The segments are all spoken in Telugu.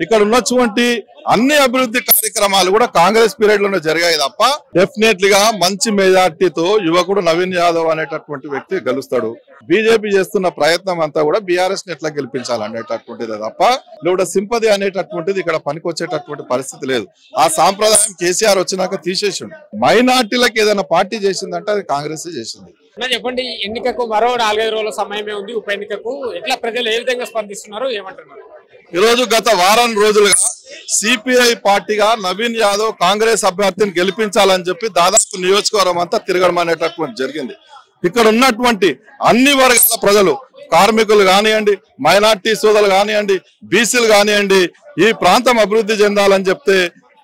ఇక్కడ ఉన్నటువంటి అన్ని అభివృద్ధి కార్యక్రమాలు కూడా కాంగ్రెస్ పీరియడ్ లోనే జరిగాయి తప్ప డెఫినెట్లీ గా మంచి మెజార్టీతో యువకుడు నవీన్ యాదవ్ అనేటటువంటి వ్యక్తి గెలుస్తాడు. బీజేపీ చేస్తున్న ప్రయత్నం అంతా కూడా బీఆర్ఎస్ ని ఎట్లా గెలిపించాలనేటటువంటిది తప్ప ఇక్కడ సింపతి అనేటటువంటిది ఇక్కడ పనికొచ్చేటటువంటి పరిస్థితి లేదు. ఆ సాంప్రదాయం కేసీఆర్ వచ్చినాక తీసేసిండు. మైనార్టీలకు ఏదైనా పార్టీ చేసిందంటే అది కాంగ్రెస్ చేసింది. చెప్పండి, ఎన్నికకు మరో 4-5 రోజుల సమయమే ఉంది. ఉప ఎన్నికకు ఎట్లా ప్రజలు ఏ విధంగా స్పందిస్తున్నారు, ఏమంటున్నారు? ఈ రోజు గత వారం రోజులుగా సిపిఐ పార్టీగా నవీన్ యాదవ్ కాంగ్రెస్ అభ్యర్థిని గెలిపించాలని చెప్పి దాదాపు నియోజకవర్గం అంతా తిరగడం అనేటటువంటి జరిగింది. ఇక్కడ ఉన్నటువంటి అన్ని వర్గాల ప్రజలు, కార్మికులు కానివ్వండి, మైనార్టీ సోదరులు కానివ్వండి, బీసీలు కానివ్వండి, ఈ ప్రాంతం అభివృద్ధి చెందాలని చెప్తే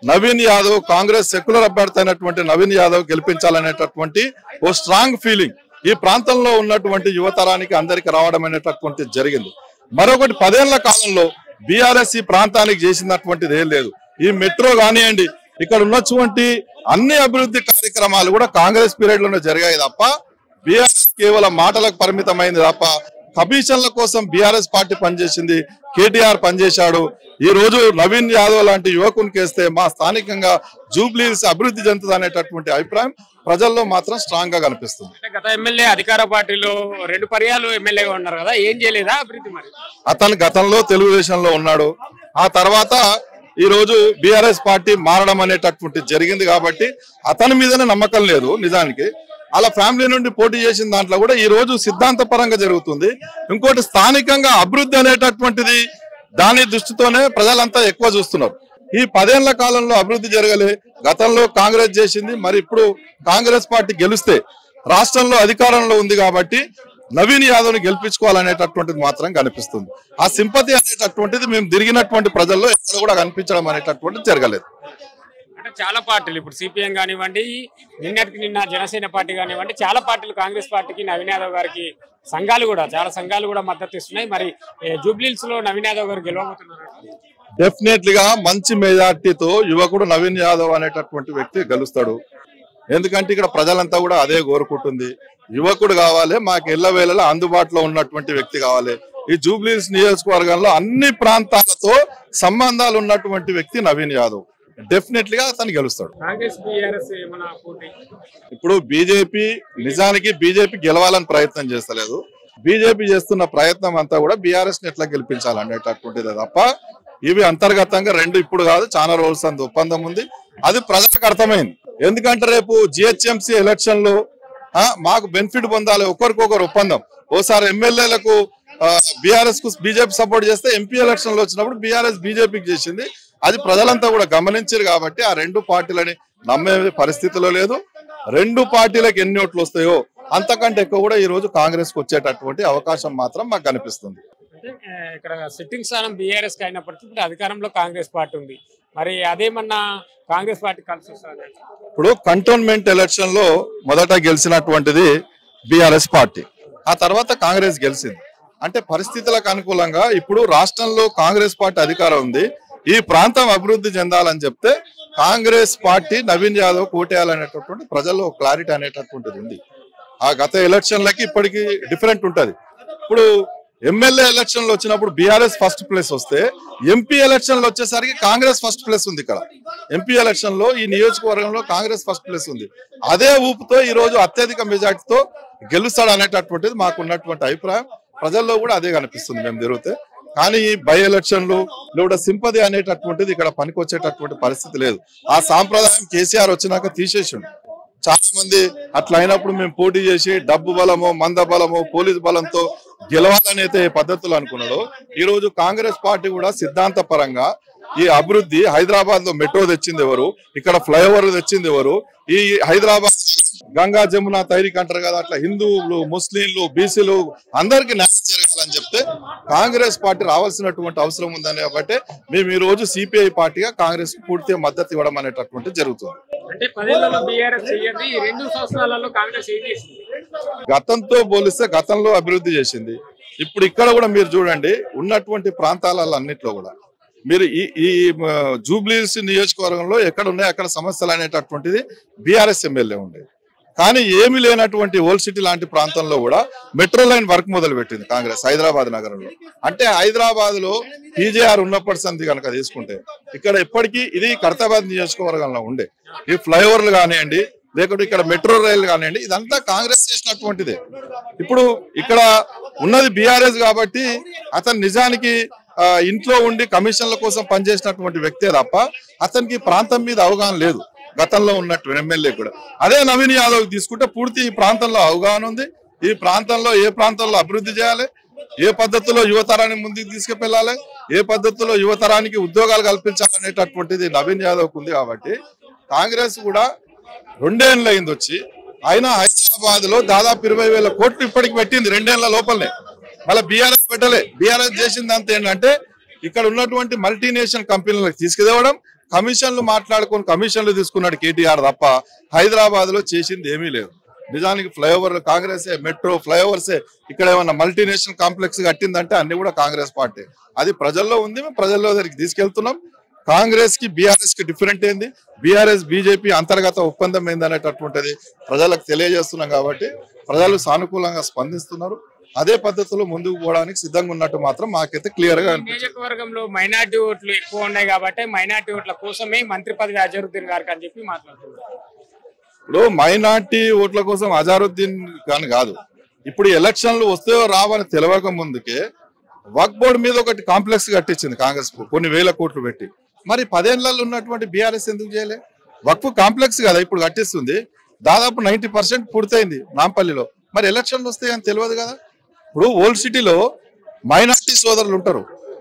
నవీన్ యాదవ్ కాంగ్రెస్ సెక్యులర్ అభ్యర్థి అయినటువంటి నవీన్ యాదవ్ గెలిపించాలనేటటువంటి ఓ స్ట్రాంగ్ ఫీలింగ్ ఈ ప్రాంతంలో ఉన్నటువంటి యువతరానికి అందరికి రావడం అనేటటువంటి జరిగింది. మరొకటి 10 ఏళ్ల కాలంలో బీఆర్ఎస్ ఈ ప్రాంతానికి చేసినటువంటిది ఏం లేదు. ఈ మెట్రో కానివ్వండి, ఇక్కడ ఉన్నటువంటి అన్ని అభివృద్ధి కార్యక్రమాలు కూడా కాంగ్రెస్ పీరియడ్ లోనే జరిగాయి తప్ప బీఆర్ఎస్ కేవలం మాటలకు పరిమితమైంది తప్ప కమిషన్ల కోసం బీఆర్ఎస్ పార్టీ పనిచేసింది. కేటీఆర్ పనిచేశాడు. ఈ రోజు నవీన్ యాదవ్ లాంటి యువకునికి వేస్తే మా స్థానికంగా జూబ్లీహిల్స్ అభివృద్ధి చెందుతుంది అనేటటువంటి అభిప్రాయం ప్రజల్లో మాత్రం స్ట్రాంగ్ గా కనిపిస్తుంది. గత ఎమ్మెల్యే అధికార పార్టీలో 2 పర్యాలు ఎమ్మెల్యేగా ఉన్నారు కదా, ఏం చేయలేదా అభివృద్ధి? మరి అతను గతంలో తెలుగుదేశంలో ఉన్నాడు. ఆ తర్వాత ఈ రోజు బీఆర్ఎస్ పార్టీ మారడం అనేటటువంటి జరిగింది కాబట్టి అతని మీదనే నమ్మకం లేదు. నిజానికి అలా ఫ్యామిలీ నుండి పోటీ చేసిన దాంట్లో కూడా ఈ రోజు సిద్ధాంత పరంగా జరుగుతుంది. ఇంకోటి స్థానికంగా అభివృద్ధి అనేటటువంటిది దాని దృష్టితోనే ప్రజలంతా ఎక్కువ చూస్తున్నారు. ఈ 10 ఏళ్ల కాలంలో అభివృద్ధి జరగలే. గతంలో కాంగ్రెస్ చేసింది, మరి ఇప్పుడు కాంగ్రెస్ పార్టీ గెలిస్తే రాష్ట్రంలో అధికారంలో ఉంది కాబట్టి నవీన్ యాదవ్ ని గెలిపించుకోవాలనేటటువంటిది మాత్రం కనిపిస్తుంది. ఆ సింపతి అనేటటువంటిది మేము తిరిగినటువంటి ప్రజల్లో ఎక్కడ కూడా కనిపించడం అనేటటువంటిది జరగలేదు. అంటే చాలా పార్టీలు, ఇప్పుడు సిపిఎం కానివ్వండి, నిన్న జనసేన పార్టీ కానివ్వండి, చాలా పార్టీలు కాంగ్రెస్ పార్టీకి నవీన్ యాదవ్ గారికి చాలా సంఘాలు కూడా మద్దతు ఇస్తున్నాయి. మరి జూబ్లీహిల్స్ లో నవీన్ యాదవ్ గారు గెలవబోతున్నారు. డెఫినెట్లీ గా మంచి మెజార్టీతో యువకుడు నవీన్ యాదవ్ అనేటటువంటి వ్యక్తి గెలుస్తాడు. ఎందుకంటే ఇక్కడ ప్రజలంతా కూడా అదే కోరుకుంటుంది. యువకుడు కావాలి, మాకు ఎల్లవేళలా అందుబాటులో ఉన్నటువంటి వ్యక్తి కావాలి. ఈ జూబ్లీహిల్స్ నియోజకవర్గంలో అన్ని ప్రాంతాలతో సంబంధాలు ఉన్నటువంటి వ్యక్తి నవీన్ యాదవ్. డెఫినెట్లీగా అతను గెలుస్తాడు. ఇప్పుడు బీజేపీ నిజానికి గెలవాలని ప్రయత్నం చేస్తలేదు. బీజేపీ చేస్తున్న ప్రయత్నం అంతా కూడా బీఆర్ఎస్ ని ఎట్లా గెలిపించాలనేటటువంటిది తప్ప ఇవి అంతర్గతంగా రెండు ఇప్పుడు కాదు, చాలా రోజుల సంది ఒప్పందం ఉంది. అది ప్రజలకు అర్థమైంది. ఎందుకంటే రేపు జిహెచ్ఎంసీ ఎలక్షన్ లో మాకు బెనిఫిట్ పొందాలి, ఒకరికొకరు ఒప్పందం. ఓసారి ఎమ్మెల్యేలకు బీఆర్ఎస్ కు బీజేపీ సపోర్ట్ చేస్తే ఎంపీ ఎలక్షన్ లో వచ్చినప్పుడు బీఆర్ఎస్ బీజేపీకి చేసింది. అది ప్రజలంతా కూడా గమనించారు కాబట్టి ఆ 2 పార్టీలని నమ్మే పరిస్థితిలో లేదు. 2 పార్టీలకు ఎన్ని ఓట్లు వస్తాయో అంతకంటే ఎక్కువ కూడా ఈ రోజు కాంగ్రెస్ కు వచ్చేటటువంటి అవకాశం మాత్రం మాకు కనిపిస్తుంది. ఇక్కడ సిట్టింగ్ స్థానం బీఆర్ఎస్ కి అయినప్పటికీ ఇప్పుడు అధికారంలో కాంగ్రెస్ పార్టీ ఉంది. మరి అదేమన్నా కాంగ్రెస్ పార్టీ కలిసి వస్తుంది? ఇప్పుడు కంటోన్మెంట్ ఎలక్షన్ లో మొదట గెలిచినటువంటిది బీఆర్ఎస్ పార్టీ, ఆ తర్వాత కాంగ్రెస్ గెలిచింది. అంటే పరిస్థితులకు అనుకూలంగా ఇప్పుడు రాష్ట్రంలో కాంగ్రెస్ పార్టీ అధికారం ఉంది. ఈ ప్రాంతం అభివృద్ధి చెందాలని చెప్తే కాంగ్రెస్ పార్టీ నవీన్ యాదవ్ కోటేయాలనేటటువంటి ప్రజల్లో క్లారిటీ అనేటటువంటిది ఉంది. ఆ గత ఎలక్షన్లకి ఇప్పటికి డిఫరెంట్ ఉంటది. ఇప్పుడు ఎమ్మెల్యే ఎలక్షన్లు వచ్చినప్పుడు బీఆర్ఎస్ ఫస్ట్ ప్లేస్ వస్తే ఎంపీ ఎలక్షన్లు వచ్చేసరికి కాంగ్రెస్ ఫస్ట్ ప్లేస్ ఉంది. ఇక్కడ ఎంపీ ఎలక్షన్ లో ఈ నియోజకవర్గంలో కాంగ్రెస్ ఫస్ట్ ప్లేస్ ఉంది. అదే ఊపుతో ఈ రోజు అత్యధిక మెజార్టీతో గెలుస్తాడు అనేటటువంటిది మాకు ఉన్నటువంటి అభిప్రాయం. ప్రజల్లో కూడా అదే కనిపిస్తుంది మేము తిరిగితే. కానీ బై ఎలక్షన్లు లేదా సింపతి అనేటటువంటిది ఇక్కడ పనికొచ్చేటటువంటి పరిస్థితి లేదు. ఆ సాంప్రదాయం కేసీఆర్ వచ్చినాక తీసేసిండు. చాలా మంది అట్లా అయినప్పుడు మేము పోటీ చేసి డబ్బు బలమో మంద బలమో పోలీసు బలంతో గెలవాలని అయితే పద్ధతులు అనుకున్నాడు. ఈ రోజు కాంగ్రెస్ పార్టీ కూడా సిద్ధాంత పరంగా ఈ అభివృద్ధి, హైదరాబాద్ లో మెట్రో తెచ్చింది ఎవరు, ఇక్కడ ఫ్లైఓవర్ తెచ్చింది ఎవరు, ఈ హైదరాబాద్ గంగా జమున తైరిక్ అంటారు కదా, అట్లా హిందువులు, ముస్లింలు, బీసీలు అందరికి న్యాయం జరగాలని చెప్తే కాంగ్రెస్ పార్టీ రావాల్సినటువంటి అవసరం ఉందని కాబట్టి మేము ఈ రోజు సిపిఐ పార్టీగా కాంగ్రెస్ కు పూర్తిగా మద్దతు ఇవ్వడం అనేటటువంటి జరుగుతుంది. గతంతో పోలిస్తే గతంలో అభివృద్ధి చేసింది. ఇప్పుడు ఇక్కడ కూడా మీరు చూడండి, ఉన్నటువంటి ప్రాంతాలలో అన్నిట్లో కూడా మీరు ఈ జూబ్లీహిల్స్ నియోజకవర్గంలో ఎక్కడ ఉన్నాయి అక్కడ సమస్యలు అనేటటువంటిది బీఆర్ఎస్ ఎమ్మెల్యే ఉండేది. కానీ ఏమీ లేనటువంటి ఓల్డ్ సిటీ లాంటి ప్రాంతంలో కూడా మెట్రో లైన్ వర్క్ మొదలు పెట్టింది కాంగ్రెస్ హైదరాబాద్ నగరంలో. అంటే హైదరాబాద్ లో పీజేఆర్ ఉన్నప్పటి సంది కనుక తీసుకుంటే ఇక్కడ ఎప్పటికీ ఇది ఖైరతాబాద్ నియోజకవర్గంలో ఉండే ఈ ఫ్లైఓవర్లు కానివ్వండి, లేకుంటే ఇక్కడ మెట్రో రైలు కానివ్వండి, ఇదంతా కాంగ్రెస్ చేసినటువంటిదే. ఇప్పుడు ఇక్కడ ఉన్నది బీఆర్ఎస్ కాబట్టి అతను నిజానికి ఇంట్లో ఉండి కమిషన్ల కోసం పనిచేసినటువంటి వ్యక్తే తప్ప అతనికి ప్రాంతం మీద అవగాహన లేదు గతంలో ఉన్నట్టు ఎమ్మెల్యే కూడా. అదే నవీన్ యాదవ్ తీసుకుంటే పూర్తి ఈ ప్రాంతంలో అవగాహన ఉంది. ఈ ప్రాంతంలో ఏ ప్రాంతంలో అభివృద్ధి చేయాలి, ఏ పద్ధతిలో యువతరాన్ని ముందుకు తీసుకువెళ్ళాలి, ఏ పద్ధతిలో యువతరానికి ఉద్యోగాలు కల్పించాలనేటటువంటిది నవీన్ యాదవ్ ఉంది. కాబట్టి కాంగ్రెస్ కూడా 2 ఏళ్ళు అయింది వచ్చి, అయినా హైదరాబాద్ లో దాదాపు 20,000 కోట్లు ఇప్పటికి పెట్టింది 2 ఏళ్ల లోపలనే. మళ్ళీ బీఆర్ఎస్ పెట్టలే. బీఆర్ఎస్ చేసింది అంత ఏంటంటే ఇక్కడ ఉన్నటువంటి మల్టీనేషనల్ కంపెనీలకు తీసుకుదేవడం, కమిషన్లు మాట్లాడుకొని కమిషన్లు తీసుకున్నాడు కేటీఆర్ తప్ప హైదరాబాద్ లో చేసింది ఏమీ లేదు. నిజానికి ఫ్లైఓవర్ కాంగ్రెసే, మెట్రో ఫ్లైఓవర్సే. ఇక్కడ ఏమన్నా మల్టీనేషనల్ కాంప్లెక్స్ కట్టిందంటే అన్ని కూడా కాంగ్రెస్ పార్టీ. అది ప్రజల్లో ఉంది, మేము ప్రజల్లో దగ్గరికి తీసుకెళ్తున్నాం. కాంగ్రెస్ కి బీఆర్ఎస్ కి డిఫరెంట్ ఏంది, బీఆర్ఎస్ బీజేపీ అంతర్గత ఒప్పందం ఏంది అనేటటువంటిది ప్రజలకు తెలియజేస్తున్నాం. కాబట్టి ప్రజలు సానుకూలంగా స్పందిస్తున్నారు. అదే పద్ధతిలో ముందుకు పోవడానికి సిద్ధంగా ఉన్నట్టు మాత్రం మాకైతే క్లియర్ గా నియోజకవర్గంలో మైనార్టీ ఓట్లు ఎక్కువ ఉన్నాయి కాబట్టి మైనార్టీ ఓట్ల కోసమే మంత్రి పదవి అజరుద్దీన్ గారికి అని చెప్పి మాట్లాడుతున్నారు. ఇప్పుడు మైనార్టీ ఓట్ల కోసం అజారుద్దీన్ కానీ కాదు, ఇప్పుడు ఎలక్షన్లు వస్తే రావని తెలియక ముందుకే వక్ఫ్ బోర్డు మీద ఒకటి కాంప్లెక్స్ కట్టించింది కాంగ్రెస్ కొన్ని వేల కోట్లు పెట్టి. మరి 10 ఏళ్లలో ఉన్నటువంటి బీఆర్ఎస్ ఎందుకు చేయలే? వక్ఫ్ కాంప్లెక్స్ కదా ఇప్పుడు కట్టిస్తుంది, దాదాపు 90% పూర్తయింది నాంపల్లిలో. మరి ఎలక్షన్లు వస్తాయని తెలియదు కదా. ఇప్పుడు ఓల్డ్ సిటీలో మైనార్టీ సోదరులు ఉంటారు,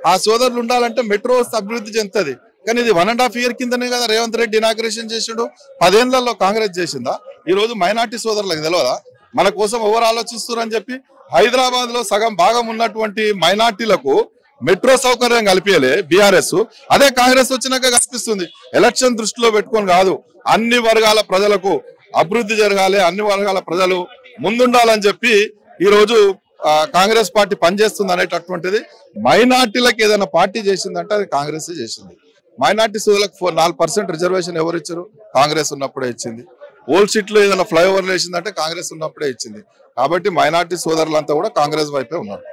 ఆ సోదరులు ఉండాలంటే మెట్రో అభివృద్ధి చెందుతుంది. కానీ ఇది 1.5 year కిందనే కదా రేవంత్ రెడ్డి ఇనాగ్రేషన్ చేసిండు. 10 ఏళ్లలో కాంగ్రెస్ చేసిందా? ఈ రోజు మైనార్టీ సోదరులకు తెలియదా మన కోసం ఎవరు ఆలోచిస్తున్నారని చెప్పి? హైదరాబాద్ లో సగం భాగం ఉన్నటువంటి మైనార్టీలకు మెట్రో సౌకర్యం కల్పించలే బీఆర్ఎస్. అదే కాంగ్రెస్ వచ్చినాక కల్పిస్తుంది. ఎలక్షన్ దృష్టిలో పెట్టుకొని కాదు, అన్ని వర్గాల ప్రజలకు అభివృద్ధి జరగాలి, అన్ని వర్గాల ప్రజలు ముందుండాలని చెప్పి ఈ రోజు కాంగ్రెస్ పార్టీ పనిచేస్తుంది అనేటటువంటిది. మైనార్టీలకు ఏదైనా పార్టీ చేసిందంటే అది కాంగ్రెస్ చేసింది. మైనార్టీ సోదరులకు 4% రిజర్వేషన్ ఎవరు ఇచ్చారు? కాంగ్రెస్ ఉన్నప్పుడే ఇచ్చింది. ఓల్డ్ సిటీ లో ఏదైనా ఫ్లైఓవర్లు వేసిందంటే కాంగ్రెస్ ఉన్నప్పుడే ఇచ్చింది. కాబట్టి మైనార్టీ సోదరులంతా కూడా కాంగ్రెస్ వైపే ఉన్నారు.